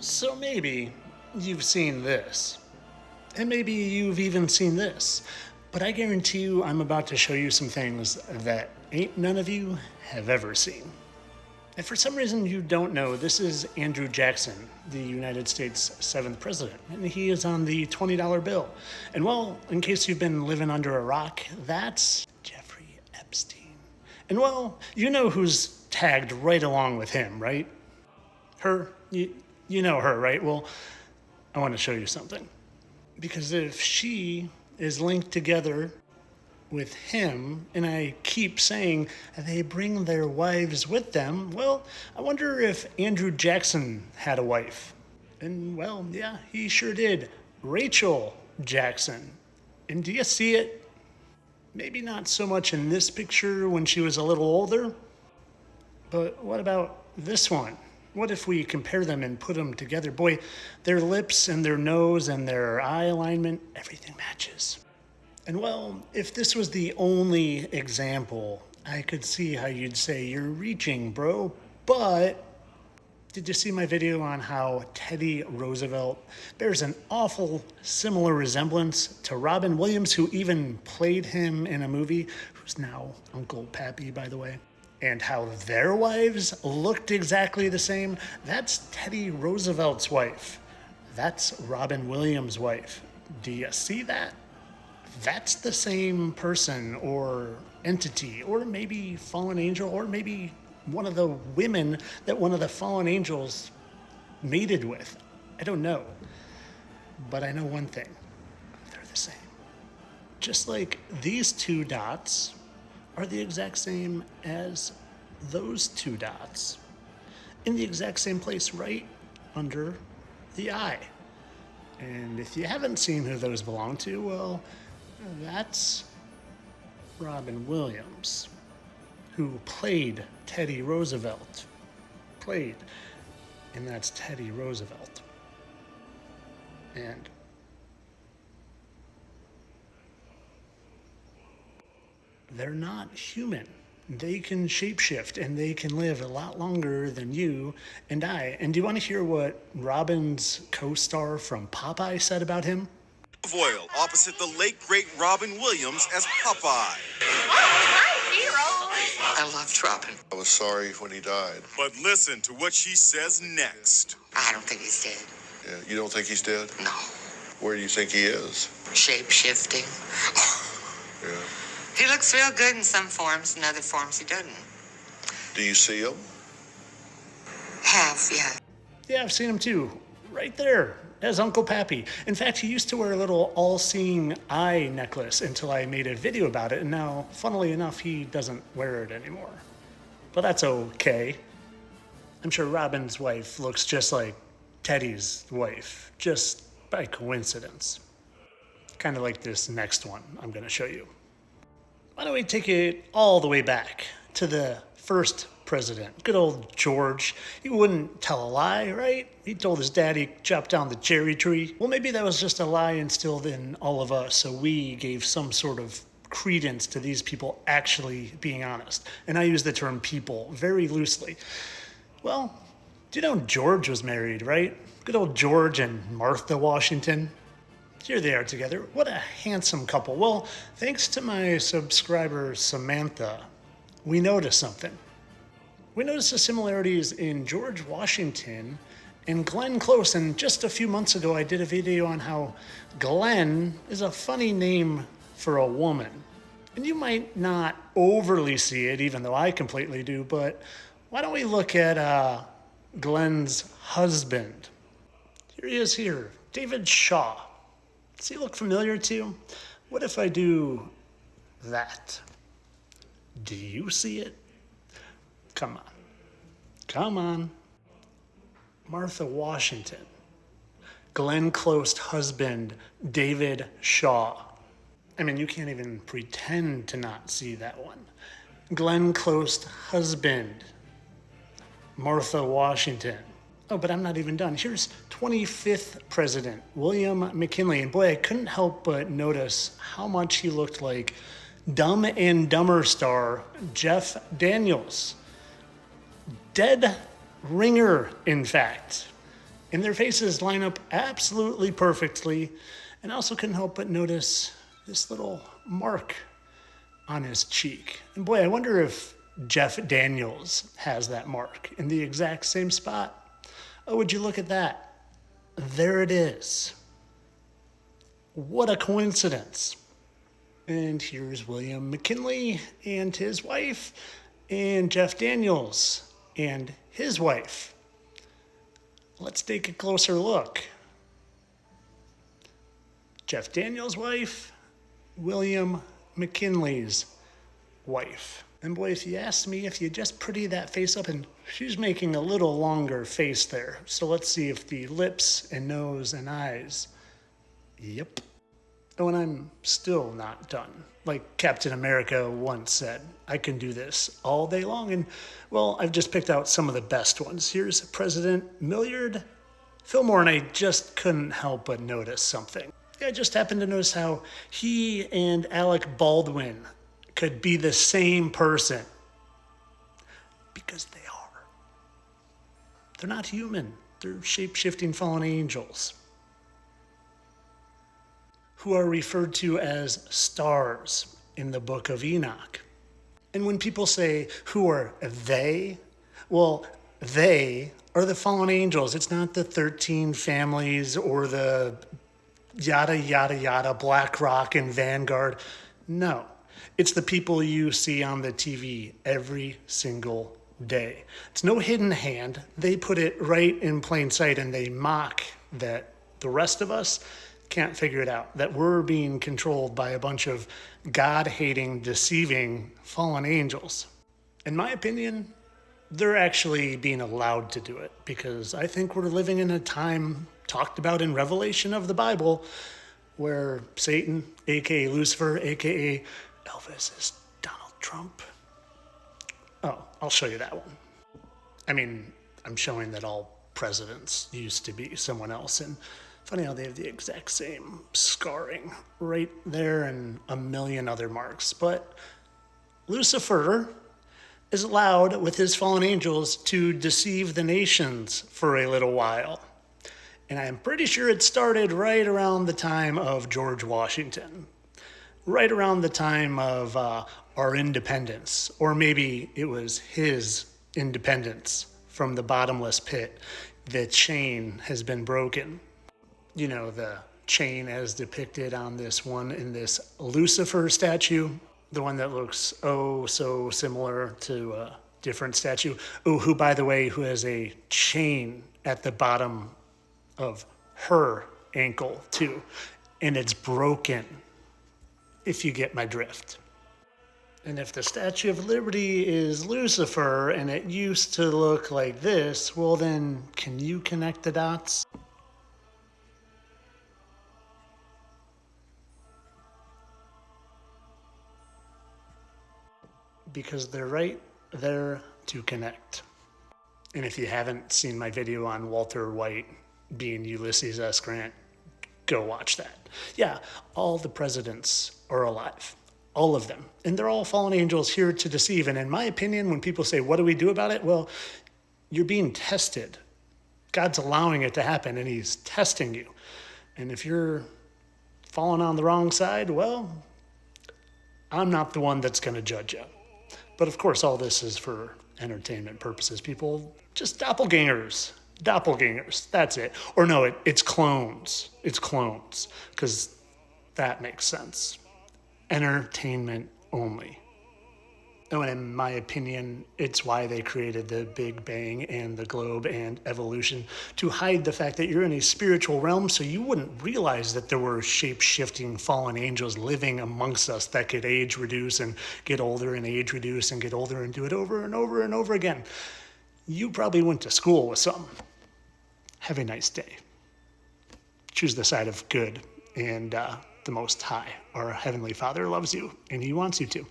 So maybe you've seen this, and maybe you've even seen this, but I guarantee you I'm about to show you some things that ain't none of you have ever seen. If for some reason you don't know, this is Andrew Jackson, the United States 7th president, and he is on the $20 bill. And well, in case you've been living under a rock, that's Jeffrey Epstein. And well, you know who's tagged right along with him, right? Her. You know her, right? Well, I want to show you something. Because if she is linked together with him, and I keep saying they bring their wives with them, well, I wonder if Andrew Jackson had a wife. And well, yeah, he sure did. Rachel Jackson. And do you see it? Maybe not so much in this picture when she was a little older, but what about this one? What if we compare them and put them together? Boy, their lips and their nose and their eye alignment, everything matches. And well, if this was the only example, I could see how you'd say, you're reaching, bro. But did you see my video on how Teddy Roosevelt bears an awful similar resemblance to Robin Williams, who even played him in a movie, who's now Uncle Pappy, by the way? And how their wives looked exactly the same? That's Teddy Roosevelt's wife. That's Robin Williams' wife. Do you see that? That's the same person or entity, or maybe fallen angel, or maybe one of the women that one of the fallen angels mated with. I don't know. But I know one thing. They're the same. Just like these two dots are the exact same as those two dots in the exact same place right under the eye. And if you haven't seen who those belong to, well, that's Robin Williams, who played Teddy Roosevelt. And that's Teddy Roosevelt. And they're not human. They can shapeshift and they can live a lot longer than you and I. And do you want to hear what Robin's co-star from Popeye said about him? Oil opposite the late great Robin Williams as Popeye. My hero. I loved Robin. I was sorry when he died. But listen to what she says next. I don't think he's dead. Yeah, you don't think he's dead? No. Where do you think he is? Shape-shifting. Yeah. He looks real good in some forms, in other forms he doesn't. Do you see him? Yeah. Yeah, I've seen him too. Right there, as Uncle Pappy. In fact, he used to wear a little all-seeing eye necklace until I made a video about it, and now, funnily enough, he doesn't wear it anymore. But that's okay. I'm sure Robin's wife looks just like Teddy's wife, just by coincidence. Kind of like this next one I'm going to show you. Why don't we take it all the way back to the first president, good old George. He wouldn't tell a lie, right? He told his dad he chopped down the cherry tree. Well, maybe that was just a lie instilled in all of us, so we gave some sort of credence to these people actually being honest. And I use the term people very loosely. Well, do you know George was married, right? Good old George and Martha Washington. Here they are together. What a handsome couple. Well, thanks to my subscriber, Samantha, we noticed something. We noticed the similarities in George Washington and Glenn Close. And just a few months ago, I did a video on how Glenn is a funny name for a woman. And you might not overly see it, even though I completely do, but why don't we look at Glenn's husband? Here he is here, David Shaw. Does he look familiar to you? What if I do that? Do you see it? Come on. Martha Washington. Glenn Close husband, David Shaw. I mean, you can't even pretend to not see that one. Glenn Close husband, Martha Washington. Oh, but I'm not even done. Here's 25th president, William McKinley. And boy, I couldn't help but notice how much he looked like Dumb and Dumber star Jeff Daniels. Dead ringer, in fact. And their faces line up absolutely perfectly. And I also couldn't help but notice this little mark on his cheek. And boy, I wonder if Jeff Daniels has that mark in the exact same spot. Oh, would you look at that? There it is. What a coincidence. And here's William McKinley and his wife, and Jeff Daniels and his wife. Let's take a closer look. Jeff Daniels' wife, William McKinley's wife. And boy, if you asked me, if you just pretty that face up, and she's making a little longer face there. So let's see if the lips and nose and eyes. Yep. Oh, and I'm still not done. Like Captain America once said, I can do this all day long. And well, I've just picked out some of the best ones. Here's President McKinley Fillmore, and I just couldn't help but notice something. I just happened to notice how he and Alec Baldwin could be the same person. Because they are. They're not human. They're shape-shifting fallen angels who are referred to as stars in the book of Enoch. And when people say, who are they? Well, they are the fallen angels. It's not the 13 families or the yada, yada, yada, BlackRock and Vanguard. No, it's the people you see on the TV every single day. It's no hidden hand. They put it right in plain sight, and they mock that the rest of us can't figure it out, that we're being controlled by a bunch of God-hating, deceiving fallen angels. In my opinion, they're actually being allowed to do it, because I think we're living in a time talked about in Revelation of the Bible where Satan, aka Lucifer, aka Elvis, is Donald Trump. Oh, I'll show you that one. I mean, I'm showing that all presidents used to be someone else, and funny how they have the exact same scarring right there and a million other marks. But Lucifer is allowed with his fallen angels to deceive the nations for a little while. And I'm pretty sure it started right around the time of George Washington, right around the time of our independence, or maybe it was his independence from the bottomless pit. The chain has been broken. You know, the chain as depicted on this one in this Lucifer statue, the one that looks oh so similar to a different statue. Oh, who, by the way, who has a chain at the bottom of her ankle too, and it's broken, if you get my drift. And if the Statue of Liberty is Lucifer and it used to look like this, well then, can you connect the dots? Because they're right there to connect. And if you haven't seen my video on Walter White being Ulysses S. Grant, go watch that. Yeah, all the presidents are alive. All of them. And they're all fallen angels here to deceive. And in my opinion, when people say, what do we do about it? Well, you're being tested. God's allowing it to happen, and he's testing you. And if you're falling on the wrong side, well, I'm not the one that's going to judge you. But of course, all this is for entertainment purposes. People, just doppelgangers. Doppelgangers, that's it. Or no, it's clones. It's clones, because that makes sense. Entertainment only. And in my opinion, it's why they created the Big Bang and the globe and evolution, to hide the fact that you're in a spiritual realm, so you wouldn't realize that there were shape-shifting fallen angels living amongst us that could age reduce and get older and age reduce and get older and do it over and over and over again. You probably went to school with some. Have a nice day. Choose the side of good, and the Most High, our Heavenly Father, loves you, and he wants you to.